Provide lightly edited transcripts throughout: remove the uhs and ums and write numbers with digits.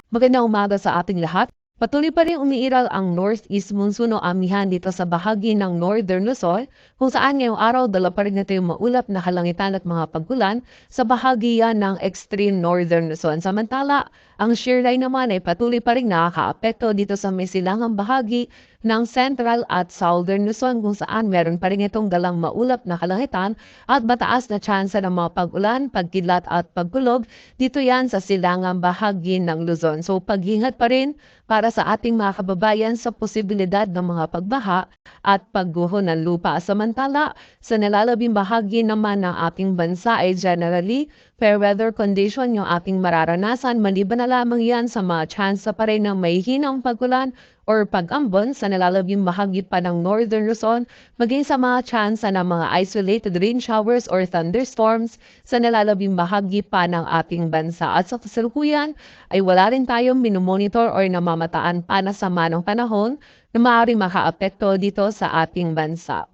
Magandang umaga sa ating lahat. Patuloy pa rin umiiral ang northeast monsoon o amihan dito sa bahagi ng Northern Luzon, kung saan ngayong araw dala pa rin natin yung maulap na kalangitan at mga pagulan sa bahagi yan ng extreme Northern Luzon. Samantala, ang shear line naman ay patuloy pa rin nakakaapekto dito sa may silangang bahagi ng Central at Southern Luzon, kung saan meron pa rin itong dalang maulap na kalangitan at mataas na tsansa ng mga pag-ulan, pagkidlat at pagkulog dito yan sa silangang bahagi ng Luzon. So pag-ingat pa rin para sa ating mga kababayan sa posibilidad ng mga pagbaha at pagguho ng lupa. Samantala, sa nalalabing bahagi naman ng ating bansa ay generally fair weather condition yung ating mararanasan, maliban na lamang yan sa mga tsansa pa rin ng may hinang pagulan or pag-ambon sa nalalabing bahagi pa ng Northern Luzon, maging sa mga tsansa ng mga isolated rain showers or thunderstorms sa nalalabing bahagi pa ng ating bansa. At sa kasalukuyan ay wala rin tayong minomonitor or namamataan pa na sama ng panahon na maaaring makaapekto dito sa ating bansa.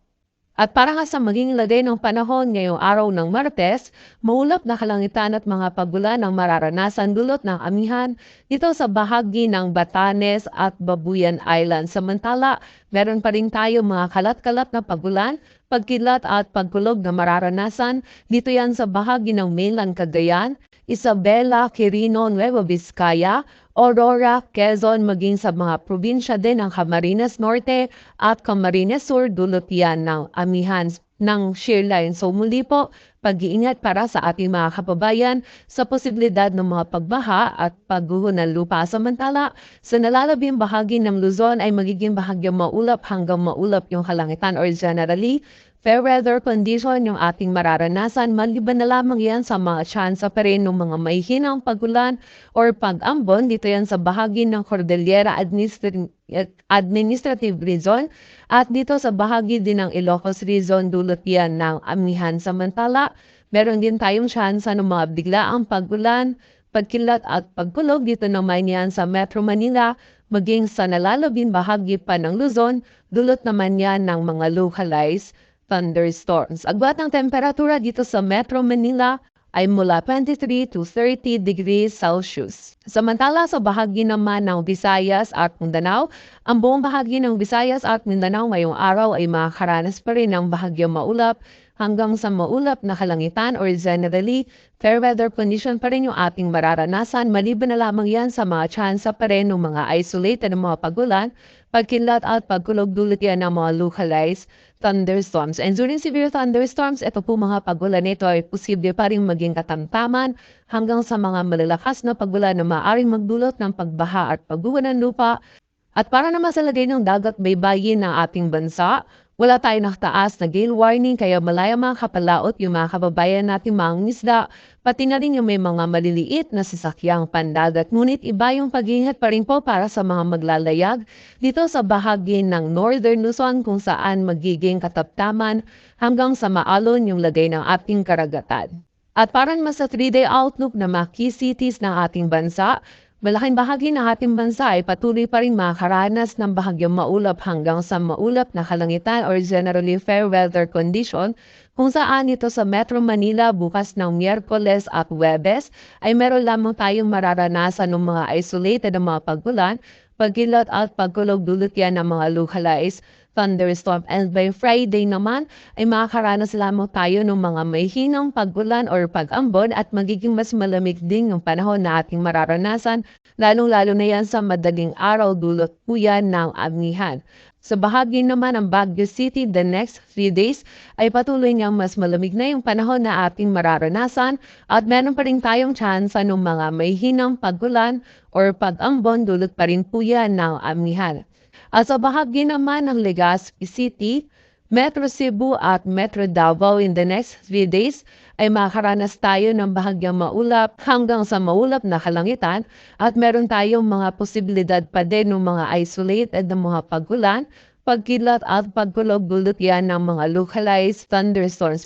At para nga sa maging lagay ng panahon ngayong araw ng Martes, maulap na kalangitan at mga pagulan ang mararanasan dulot ng amihan dito sa bahagi ng Batanes at Babuyan Island. Samantala, meron pa rin tayo mga kalat-kalat na pagulan, pagkidlat at pagkulog na mararanasan dito yan sa bahagi ng mainland Cagayan, Isabela, Quirino, Nueva Vizcaya, Aurora, Quezon, maging sa mga probinsya din ng Camarines Norte at Camarines Sur, dulot yan ng amihan ng shear line. So muli po, pag-iingat para sa ating mga kababayan sa posibilidad ng mga pagbaha at pagguho ng lupa. Samantala, sa nalalabing bahagi ng Luzon ay magiging bahagyang maulap hanggang maulap yung kalangitan or generally fair weather condition yung ating mararanasan, maliban na lamang yan sa mga tsansa pa rin ng mga may hinang pagulan or pag-ambon. Dito yan sa bahagi ng Cordillera Administrative Region at dito sa bahagi din ng Ilocos Region, dulot yan ng amihan. Samantala, meron din tayong tsansa ng mga biglaang pagulan, pagkilat at pagkulog dito naman yan sa Metro Manila, maging sa nalalabing bahagi pa ng Luzon, dulot naman yan ng mga localized thunderstorms. Agwat ng temperatura dito sa Metro Manila ay mula 23 to 30 degrees Celsius. Samantala sa bahagi naman ng Visayas at Mindanao, ang buong bahagi ng Visayas at Mindanao ngayong araw ay makakaranas pa rin ng bahagyang maulap hanggang sa maulap na kalangitan or generally fair weather condition pa rin yung ating mararanasan, maliban na lamang yan sa mga tsansa pa rin ng mga isolated na mga pagulan, pagkilat at pagkulog dulot yan ng mga localized thunderstorms. And during severe thunderstorms, ito po mga pagulan nito ay posible pa rin maging katamtaman hanggang sa mga malalakas na pagulan na maaaring magdulot ng pagbaha at pagguho ng lupa. At para naman sa lagay ng dagat baybayin ng ating bansa, wala tayong nakataas na gale warning, kaya malaya mga kapalaot yung mga kababayan natin mga isda, pati na rin yung may mga maliliit na sasakyang pandagat. Ngunit iba yung pag-ingat pa rin po para sa mga maglalayag dito sa bahagi ng Northern Luzon, kung saan magiging kataptaman hanggang sa maalon yung lagay ng ating karagatan. At para naman sa 3-day outlook na mga key cities ng ating bansa, malaking bahagi ng ating bansa ay patuloy pa rin makakaranas ng bahagyang maulap hanggang sa maulap na kalangitan or generally fair weather condition, kung saan ito sa Metro Manila bukas ng Miyerkules at Huwebes ay meron lamang tayong mararanasan ng mga isolated na mga pagulan, pagkilat at pagkulog dulot yan ng mga localized thunderstorm. And by Friday naman ay makakaranas lamang tayo ng mga may hinang pagulan or pag-ambon at magiging mas malamig din yung panahon na ating mararanasan, lalong-lalo na yan sa madaling araw, dulot po yan ng amihan. Sa bahagi naman ng Baguio City, the next 3 days ay patuloy niyang mas malamig na yung panahon na ating mararanasan at meron pa rin tayong tsansa ng mga may hinang pagulan or pag-ambon, dulot pa rin po yan ng amihan. At sa bahagi naman ng Legazpi City, Metro Cebu at Metro Davao in the next 3 days ay makakaranas tayo ng bahagyang maulap hanggang sa maulap na kalangitan at meron tayong mga posibilidad pa din ng mga isolated na mga pagulan, pagkilat at pagkulog dulot yan ng mga localized thunderstorms.